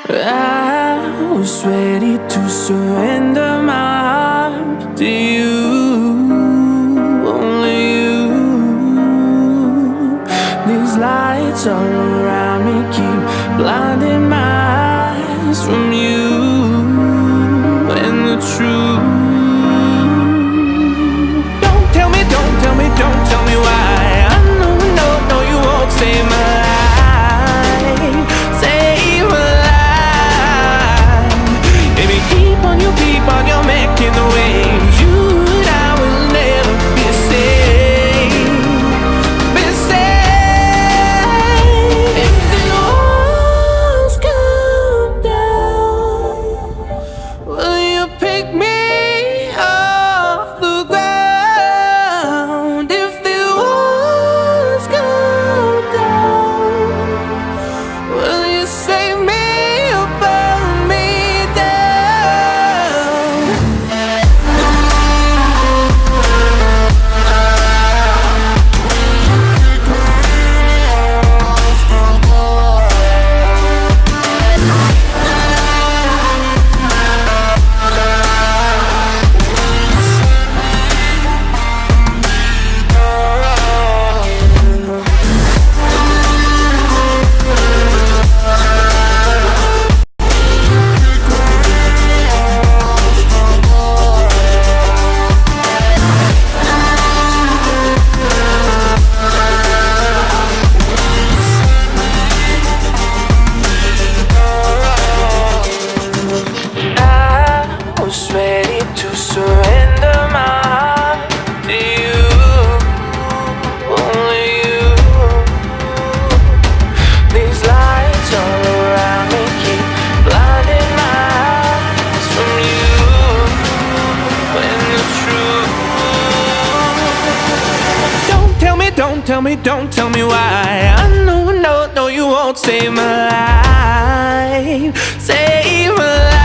I was ready to surrender my heart to you, only you. These lights all around me keep blinding my eyes from you and the truth. Don't tell me, don't tell me, don't tell me why. I know, no, no, you won't save my life, save my life. Baby, keep on, you're making the waves. You and I will never be safe, be safe. If the walls come down, will you pick me off the ground? If the walls come down, will you save me or burn me down? I was ready to surrender my heart to you, only you. These lights all around me keep blinding my eyes from you and the truth. Don't tell me, don't tell me, don't tell me why. I know, no, no, you won't save my life, save my life.